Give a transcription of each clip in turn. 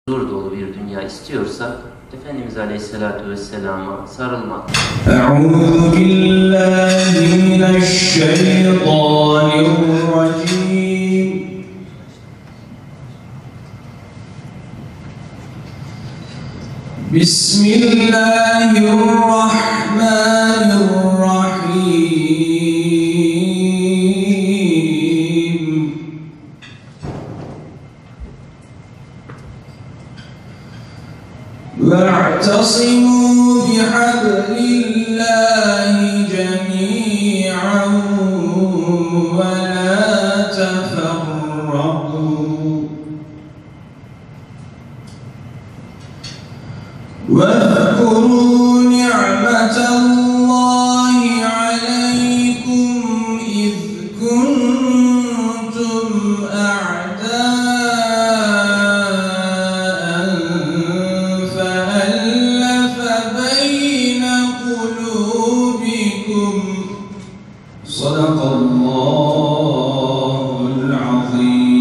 huzur dolu bir dünya istiyorsak Efendimiz Aleyhisselatü Vesselam'a sarılmak. Eûzu billahi mineşşeytanirracim. Bismillahirrahmanirrahim. وَاعْتَصِمُوا بِحَبْلِ اللَّهِ جَمِيعًا وَلَا تَفَرَّقُوا وَاذْكُرُوا نِعْمَةَ اللَّهِ عَلَيْكُمْ إِذْ كُنتُمْ أَعْدَاءً فَأَلَّفَ بَيْنَ قُلُوبِكُمْ صَدَقَ اللّٰهُ الْعَظِيمُ.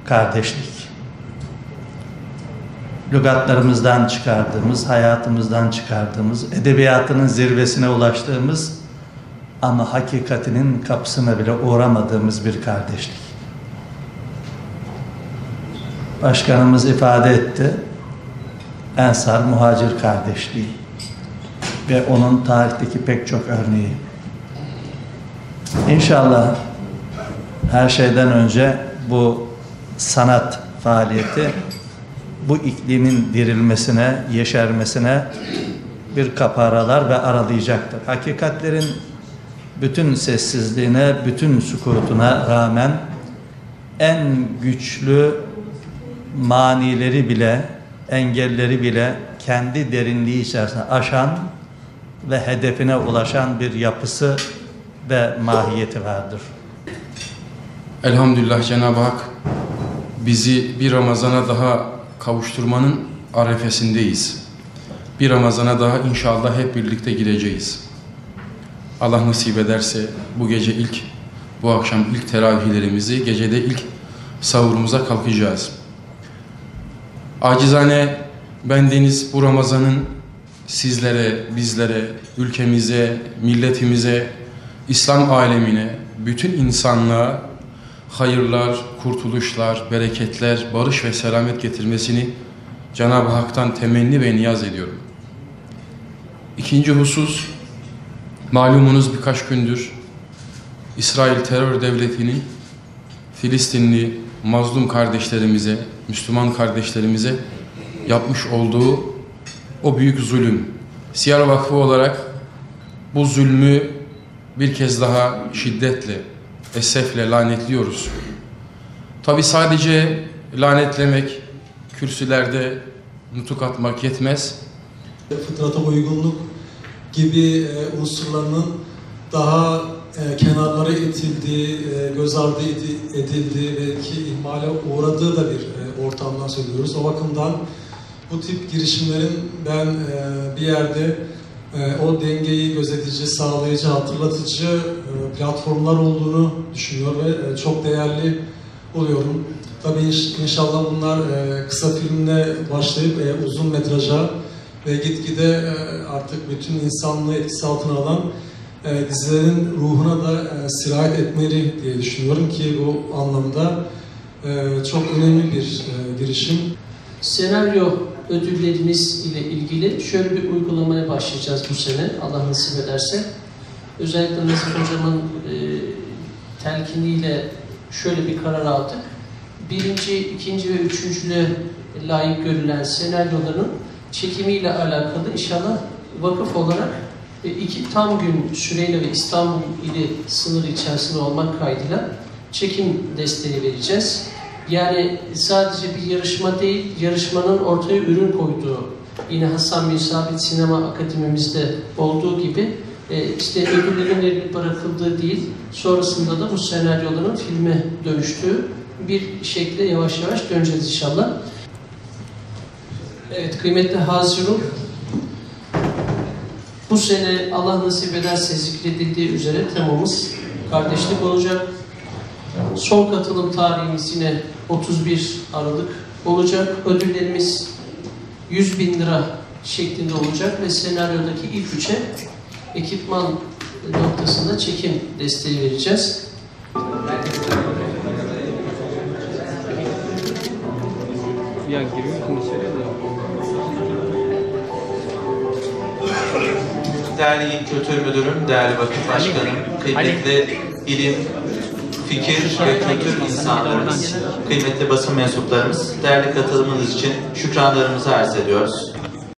Kardeşlik. Lügatlarımızdan çıkardığımız, hayatımızdan çıkardığımız, edebiyatının zirvesine ulaştığımız ama hakikatinin kapısına bile uğramadığımız bir kardeşlik. Başkanımız ifade etti, Ensar Muhacir kardeşliği ve onun tarihteki pek çok örneği. İnşallah her şeyden önce bu sanat faaliyeti bu iklimin dirilmesine, yeşermesine bir kapı aralar ve aralayacaktır. Hakikatlerin bütün sessizliğine, bütün sükutuna rağmen en güçlü manileri bile, engelleri bile kendi derinliği içerisinde aşan ve hedefine ulaşan bir yapısı ve mahiyeti vardır. Elhamdülillah Cenab-ı Hak bizi bir Ramazan'a daha kavuşturmanın arefesindeyiz. Bir Ramazan'a daha inşallah hep birlikte gireceğiz. Allah nasip ederse bu gece bu akşam ilk teravihlerimizi, gecede ilk sahurumuza kalkacağız. Acizane bendeniz bu Ramazan'ın sizlere, bizlere, ülkemize, milletimize, İslam alemine, bütün insanlığa hayırlar, kurtuluşlar, bereketler, barış ve selamet getirmesini Cenab-ı Hak'tan temenni ve niyaz ediyorum. İkinci husus, malumunuz birkaç gündür İsrail terör devletinin Filistinli mazlum kardeşlerimize, Müslüman kardeşlerimize yapmış olduğu o büyük zulüm. Siyar Vakfı olarak bu zulmü bir kez daha şiddetle, esefle lanetliyoruz. Tabi sadece lanetlemek, kürsülerde nutuk atmak yetmez. Fıtrata uygunluk gibi unsurlarının daha kenarlara itildiği, göz ardı edildiği, belki ihmale uğradığı da bir ortamdan söylüyoruz. O bakımdan bu tip girişimlerin ben bir yerde o dengeyi gözetici, sağlayıcı, hatırlatıcı platformlar olduğunu düşünüyor ve çok değerli buluyorum. Tabii inşallah bunlar kısa filmle başlayıp uzun metraja ve gitgide artık bütün insanlığı etkisi altına alan dizilerin ruhuna da sirayet etmeli diye düşünüyorum ki bu anlamda çok önemli bir girişim. Senaryo ödüllerimiz ile ilgili şöyle bir uygulamaya başlayacağız bu sene, Allah nasip ederse. Özellikle Nazif Hocam'ın telkiniyle şöyle bir karar aldık. Birinci, ikinci ve üçüncüye layık görülen senaryoların çekimiyle alakalı inşallah vakıf olarak 2 tam gün süreyle ve İstanbul ili sınırı içerisinde olmak kaydıyla çekim desteği vereceğiz. Yani sadece bir yarışma değil, yarışmanın ortaya ürün koyduğu, yine Hasan bin Sabit Sinema Akademimizde olduğu gibi işte ödüllerin verilip bırakıldığı değil, sonrasında da bu senaryoların filme dönüştüğü bir şekilde yavaş yavaş döneceğiz inşallah. Evet, kıymetli hazirun, bu sene Allah nasip ederse zikredildiği üzere temamız kardeşlik olacak. Son katılım tarihimiz yine 31 Aralık olacak. Ödüllerimiz 100.000 lira şeklinde olacak ve senaryodaki ilk üçe ekipman noktasında çekim desteği vereceğiz. Değerli İl Kültür Müdürüm, değerli vakıf başkanım, kıymetli ilim, fikir ve kültür insanlarımız, kıymetli basın mensuplarımız, değerli katılımınız için şükranlarımızı arz ediyoruz.